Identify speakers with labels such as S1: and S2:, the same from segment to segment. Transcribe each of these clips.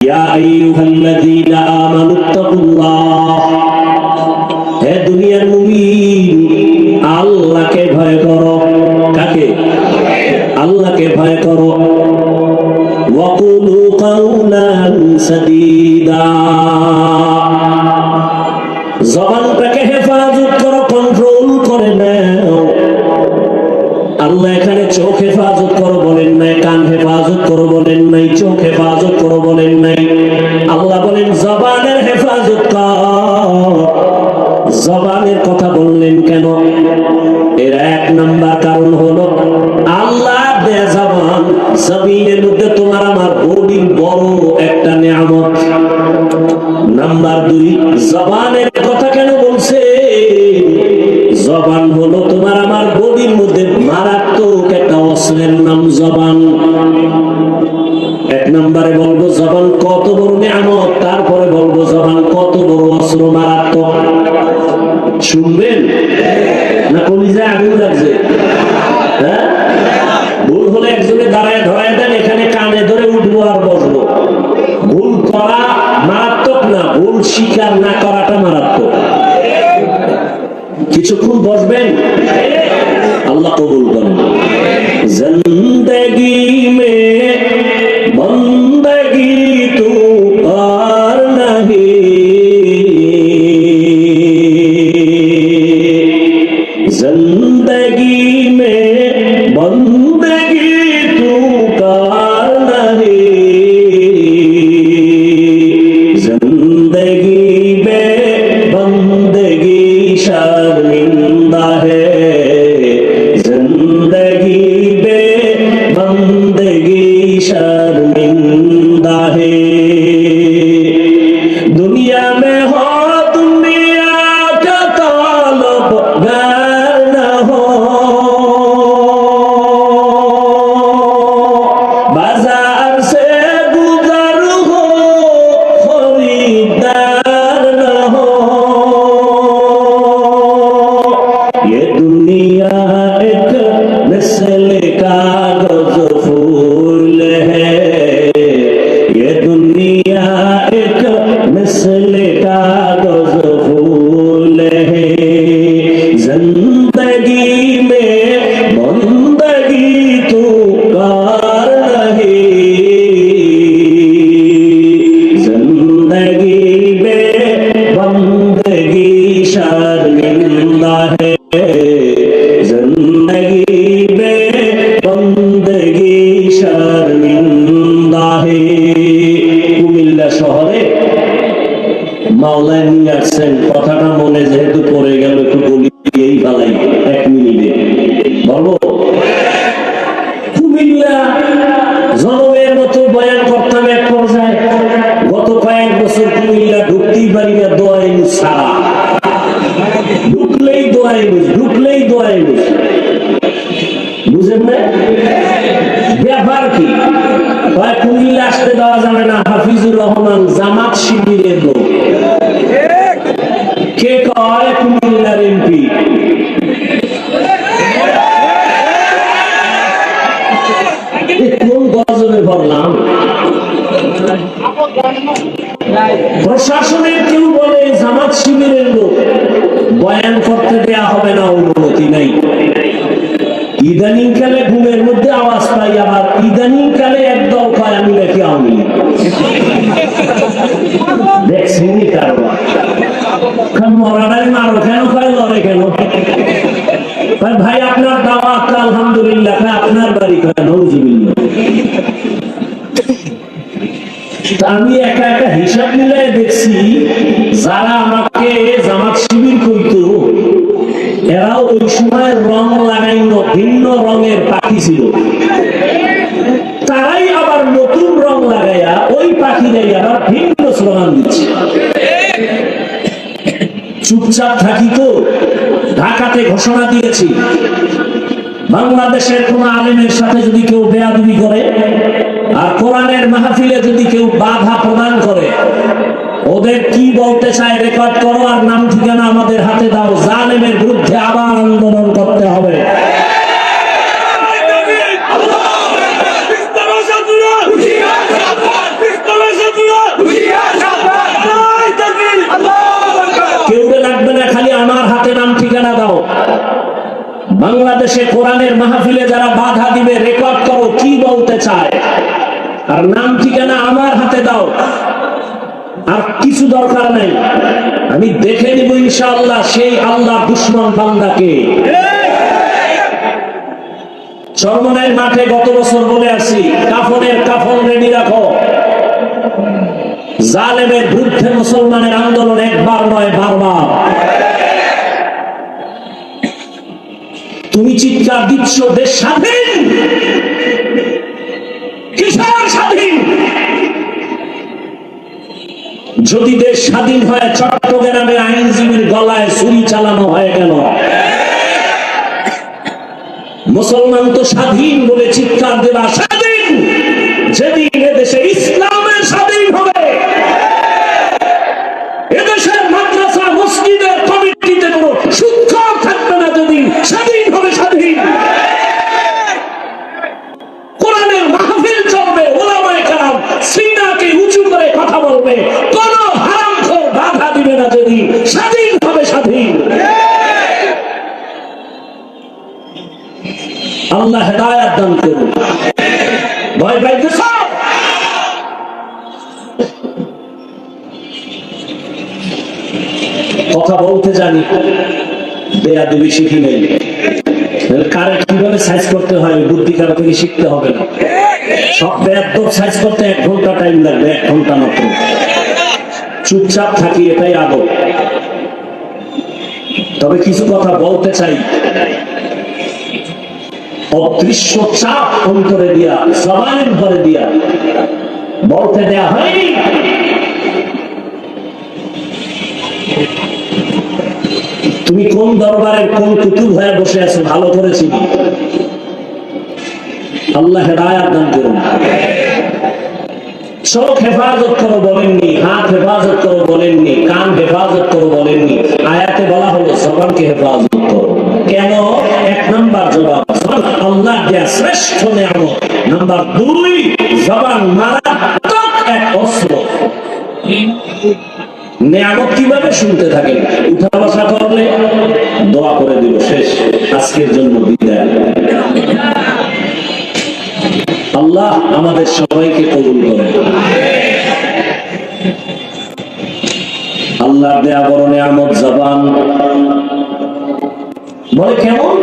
S1: ইয়া আইয়ুহাল্লাযীনা আমানুত্তাকুল্লাহ, হে দুনিয়ার মুমিন, আল্লাহকে ভয় করো। কাকে? আল্লাহকে ভয় করো। ওয়াকুলু কাওলান সাদীদা, জবানটাকে হেফাজত করো, কন্ট্রোল করে নাও। আল্লাহ এখানে চোখ হেফাজত করো বলেন নাই, কান হেফাজত করো বলেন নাই, চোখ হেফাজত করো বলেন নাই। আল্লাহ বলেন জবানের হেফাজত কর। জবানের কথা বললেন কেন? এর এক নাম্বার কারণ হলো আল্লাহ দেয়া জবান জমিনের মধ্যে তোমার আমার বড়ির বড় একটা নিয়ামত। নাম্বার দুই, জবানের কথা কেন বলছে? জবান হলো তোমার আমার বডির মধ্যে মারাত্মক একটা অস্ত্রের নাম জবান। এক নম্বরে বলবো জবান কত বড় নিয়ামত, তারপরে বলবো জবান কত বড় অস্ত্র, মারাত্মক। শুনবেন না? কলিজায় আগুন লাগছে? হ্যাঁ, ভুল হলে একজনে দাঁড়ায় ধরায় দেন, এখানে কানে ধরে উঠবো আর বসবো। ভুল করা মারাত্মক না, ভুল স্বীকার না করাটা মারাত্মক। কিছুক্ষণ বসবেন, আল্লাহ কবুল করেন। জিন্দেগি মে বন্দগি তু আর নাহি, জিন্দেগি মে বন্দগি তু আর নাহি, জিন্দেগি মে বন্দগি शर्मिंदा है, जिंदगी बे बंदगी शर्मिंदा है। दुनिया में हो दुनिया का तलबगार न हो, बाजार से गुजर हो खरीदार न हो। ये दुनिया एक मिसल कागज फूल है, ये दुनिया एक मिसल कागज फूल है। जिंदगी में बंदगी तू कर रही, जिंदगी में बंदगी शर्मिंदा है, जिंदगी में बंदगी शर्मिंदा है। কুমিল্লা শহরে মাওলানা নিয়ে আসছেন, কথাটা মনে যেহেতু পড়ে গেল একটু বলি এই ভালাই 1 মিনিটে বলবো। কুমিল্লা জনমের মতো বয়ান করতাম এক পর্যায়ে, গত কয়েক বছর কুমিল্লা ঢুকতেই পারি না, দোয়াই সারা, ঢুকলেই দোয়াই বুঝ, ঢুকলেই দোয়াই বুঝ। বুঝেন না ব্যাপার কি? কুমিল্লা আসতে দেওয়া যাবে না, হাফিজুর রহমান জামাত শিবিরের লোক। কে কয় কুমিল্লার এমপি? কোন গজবে পড়লাম? প্রশাসনের কেউ বলে জামাত শিবিরের লোক, বয়ান করতে দেয়া হবে না, অনুমতি নাই। ইদানিং কালে ঘুমের মধ্যে আওয়াজ পাই, আবার ইদানিং কালে একদল কয় আমি নাকি আওয়ামী লীগ। দেখছেনি কারবার? মরাটাই মারো কেন, কয় লড়ে কেন? ভাই আপনার দাওয়াত আলহামদুলিল্লাহ, আপনার বাড়ি কয় নওজুবিল্লাহ। আমি একা একা হিসাব মিলাই দেখছি, যারা আমাকে জামাত শিবির কইতো এরাও ওই সময় রং লাগাইল, ভিন্ন রঙের পাখি ছিল। তারাই আবার নতুন রং লাগাইয়া ওই পাখিরাই আবার ভিন্ন স্লোগান দিচ্ছে। চুপচাপ থাকি তো? ঢাকাতে ঘোষণা দিয়েছি, বাংলাদেশের কোন আলেমের সাথে যদি কেউ বেয়াদবি করে আর কোরআনের মাহফিলে যদি কেউ বাধা প্রদান করে, ওদের কি বলতে চায় রেকর্ড করো আর নাম ঠিকানা আমাদের হাতে দাও। জালেমের বিরুদ্ধে আবার আন্দোলন করতে হবে। বাংলাদেশে কোরআনের মাহফিলে যারা বাধা দিবে রেকর্ড করো কি বলতে চায়, আর নাম ঠিকানা আমার হাতে দাও, আর কিছু দরকার নাই, আমি দেখে নিব ইনশাআল্লাহ সেই আল্লাহ দুশমন বান্দাকে। চরমনের মাঠে গত বছর বলে আসি, কাফনের কাফন রেডি রাখো। জালেমের বিরুদ্ধে মুসলমানের আন্দোলন একবার নয় বারবার। তুমি চিৎকার দিচ্ছ দেশ স্বাধীন, কিসের স্বাধীন? যদি দেশ স্বাধীন হয় চট্টগ্রামে আইনজীবীর গলায় ছুরি চালানো হয়ে গেল। মুসলমান তো স্বাধীন বলে চিৎকার দেবা স্বাধীন যেদিন এদেশে ইসলামের স্বাধীন হবে, এদেশের মাদ্রাসা মসজিদের কমিটিতে কোনো শিক্ষক থাকবে না, যদি স্বাধীন হবে স্বাধীন। কোরআনের মাহফিল চলবে, ওলামায়ে কেরাম সিনাকে উঁচু করে কথা বলবে, কোন হারামখোর বাধা দিবে না, যদি স্বাধীন হবে স্বাধীন। আল্লাহ হেদায়েত দান করুন। ভয় পাইতেছ? কথা বলতে জানি, বেয়াদবি শিখি নেই। কারে কিভাবে সাইজ করতে হয় বুদ্ধি কারো থেকে শিখতে হবে না। সব বেয়াদব সাইজ করতে 1 ঘন্টা টাইম লাগবে, 1 ঘন্টা মাত্র। চুপচাপ থাকি, এটাই আদব। তবে কিছু কথা বলতে চাই, অদৃশ্য চাপ অন্তরে দিয়া, জবানের ভরে দিয়া বলতে দেয়া হয়নি। তুমি কোন দরবারের কোন কুতুব হয়ে বসে আছো ভালো করেছি। আল্লাহ হেদায়েত দান করুন। চোখ হেফাজত করো বলেননি, হাত হেফাজত করো বলেননি, কান হেফাজত করো বলেননি। আয়াতে বলা হলো জবানকে হেফাজত করো। কেন? 1 নাম্বার জবান আল্লাহ দেয়া শ্রেষ্ঠ নিয়ামত। নাম্বার 2, জবান মারাত্মক এক অস্ত্র। নিয়ামত কিভাবে শুনতে থাকে? উঠা বসা করলে দোয়া করে দিল, শেষ, আজকের জন্য বিদায়। আল্লাহ আমাদের সবাইকে কবুল করেন। আল্লাহ দেয়া বড় নিয়ামত জবান। বলে কেমন?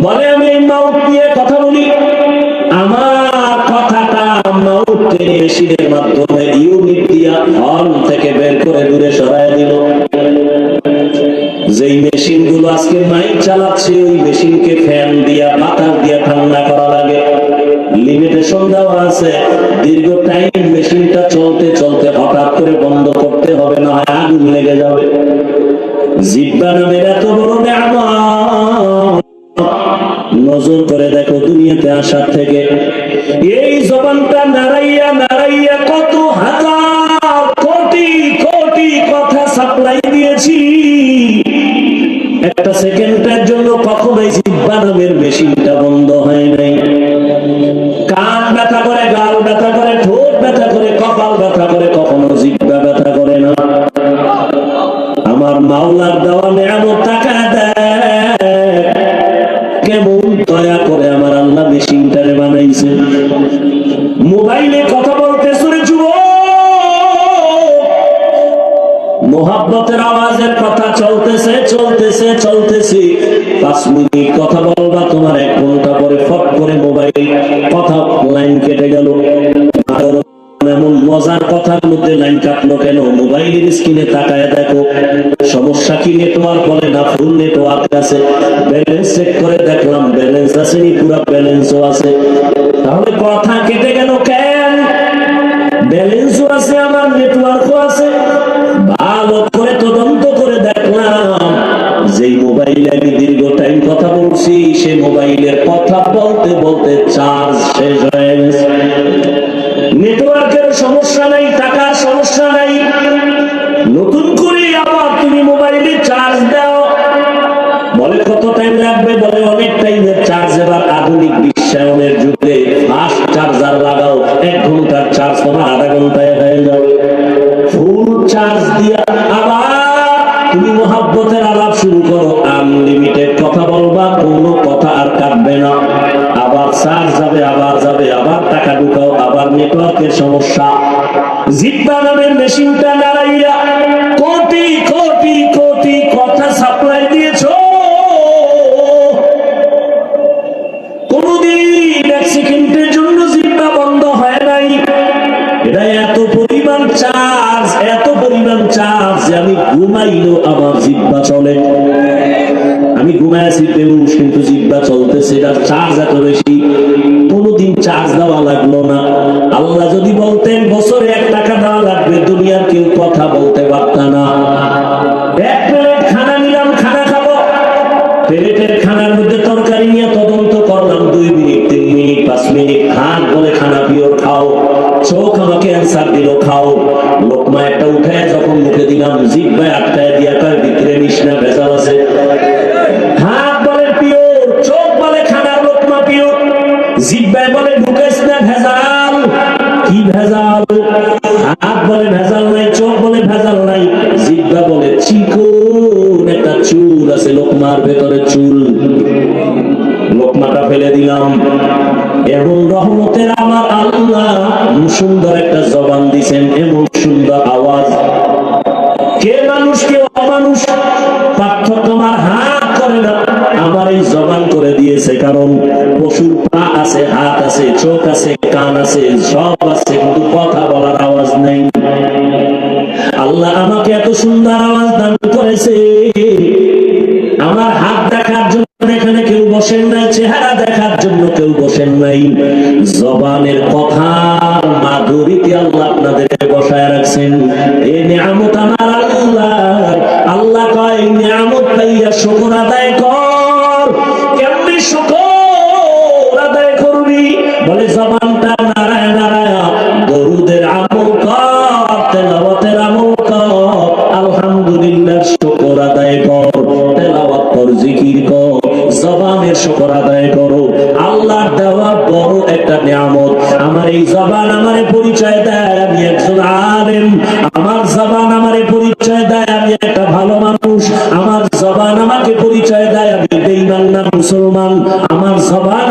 S1: বলে আমি এই মাউথ দিয়ে কথা বলি, আমার কথাটা মাউথ মেশিনের মাধ্যমে ইউনিট দিয়া হর্ন থেকে বের করে দূরে সরায় দিল। যেই মেশিন গুলো আজকে মাইক চালাচ্ছে, ওই মেশিনকে ফ্যান দিয়া বাতাস দিয়া ঠান্ডা করা লাগে, লিমিটেশন দেওয়া আছে। দীর্ঘ টাইম মেশিনটা চলতে চলতে হঠাৎ করে বন্ধ করতে হবে, না হয় আগুন লেগে যাবে। জিহ্বা নামের এত বড় নিয়ামত, নজর করে দেখো দুনিয়াতে আসার থেকে এই জবানটা নাড়াইয়া নাড়াইয়া কত হাজার কোটি কোটি কথা সাপ্লাই দিয়েছি। একটা সেকেন্ডের জন্য কখনোই জিহ্বা নামের মেশিনটা বন্ধ হয় নাই। কান ব্যথা করে, গাল ব্যথা করে, ঠোঁট ব্যথা করে, কপাল ব্যথা করে, কখনো জিহ্বা ব্যথা করে না। আমার মাওলার দেওয়া নিয়ামত টাকা দেয়, কেমন দয়া করে আমার আল্লাহ মেশিনটারে বানাইছে। মোবাইলে কথা বলতেছ রে যুবক, মোহাব্বতের আওয়াজের কথা চলতেছে চলতেছে চলতেছে, 5 মিনিট কথা বলবা, তোমার 1 ঘন্টা পরে ফট করে মোবাইল কথা লাইন কেটে গেল। এমন মজার কথার মধ্যে লাইন কাটলো কেন? মোবাইলের স্ক্রিনে তাকায় দেখো সমস্যা কি, নেটওয়ার্ক বলে না ফুল নেটওয়ার্ক আছে। ব্যালেন্স চেক করে দেখলাম ব্যালেন্স আসেনি, পুরো ব্যালেন্সও আছে। তাহলে কথা কেটে গেল কেন? ব্যালেন্সও আছে, আমার নেটওয়ার্কও আছে। ভালো করে তদন্ত করে দেখলাম যেই মোবাইলে আমি দীর্ঘ টাইম কথা বলছি, সে মোবাইলের কথা বলতে বলতে চার্জ শেষ হয়ে গেছে। নেটওয়ার্কের সমস্যা নাই, টাকার সমস্যা নাই, নতুন করে আবার তুমি মোবাইলে চার্জ দাও। বলে কত টাইম লাগবে? বলে অনেক টাইমের চার্জ। এবার আধুনিক বিশ্বায়নের যুগে ফাস্ট চার্জার লাগাও, 1 ঘন্টার চার্জ তোমার আধা ঘন্টায় হয়ে যাবে। ফুল চার্জ দিয়া আবার তুমি মোহাব্বতের আলাপ শুরু করো, আনলিমিটেড কথা বলবা, কোনো অনেকের সমস্যা। জিহ্বা নামের মেশিনটা নাড়াইয়া কোটি কোটি কোটি কথা সাপ্লাই দিয়েছো, কোনদিন এক সেকেন্ডের জন্য জিহ্বা বন্ধ হয় নাই। এটা এত পরিমাণ চার্জ, এত পরিমাণ চার্জ যে আমি ঘুমাইলেও আমার জিহ্বা চলে। আমি ঘুমাইছি বেহুশ, কিন্তু জিহ্বা চলতেছে, এটার চার্জ এত বেশি, কোনদিন চার্জ দেওয়া লাগলো না। আল্লাহ যদি বলতেন বছরে 1 টাকা দেওয়া লাগবে, দুনিয়ার কেউ কথা বলতে পারত না। 1 প্লেট খানা নিলাম, খানা খাবো, প্লেটের খানার মধ্যে তরকারি নিয়ে তদন্ত করলাম 2 মিনিট 3 মিনিট 5 মিনিট, হাত বলে খানা পিওর খাও, চোখ আমাকে অ্যান্সার দিল খাও। লোকমা একটা উঠায় যখন মুখে দিলাম, জিহ্বায় আটকায় দিয়া কার ভিতরে মিশনা ভেজাল আছে। হাত বলে পিওর, চোখ বলে খানার লোকমা পিওর, জিহ্বায় বলে ঢুকাইস না ভেজাল। কি ভেজাল? হাত বলে ভেজাল নাই, চোখ বলে ভেজাল নাই, জিহ্বা বলে চিকন একটা চুল আছে লোকমার ভেতরে, চুল। লোকমাটা ফেলে দিলাম। এমন রহমতের আমার আল্লাহ সুন্দর একটা জবান দিছেন, এমন সুন্দর আওয়াজ। কে মানুষ কে অমানুষ পার্থক্য আমার হাত করে না, আমার এই জবান করে দিয়েছে। কারণ পশুর পা আছে, হাত আছে, চোখ আছে, কান আছে, সব আছে, কিন্তু কথা বলার আওয়াজ নেই। আল্লাহ আমাকে এত সুন্দর আওয়াজ দান করেছে। আমার হাত দেখার জন্য এখানে কেউ বসেন নাই, চেহারা দেখার জন্য কেউ বসেন নাই, জবানের কথার মাধুরীতে আল্লাহ আপনাদেরকে বসায় রাখছেন। এই নিয়ামত আমার আল্লাহ। আল্লাহ কয় নিয়ামত পাইয়া শুকর আদায় কর। কেমনি শুকর আদায় করবি? বলে জবানটা নারায় নারায় দরুদের আমল কর, তেলাওয়াতের আমল কর, আলহামদুলিল্লাহ শুকর আদায় কর, তেলাওয়াত কর, জিকির কর, জবানের শুকর আদায় করো। আল্লাহর দেওয়া বড় একটা নিয়ামত। আমার এই জবান আমারে পরিচয় দেয় আমি একজন আলেম, আমার জবান আমারে পরিচয় দেয় আমি একটা ভালো মানুষ, আমার জবান আমাকে পরিচয় দেয় আমি বেঈমান না মুসলমান, আমার জবান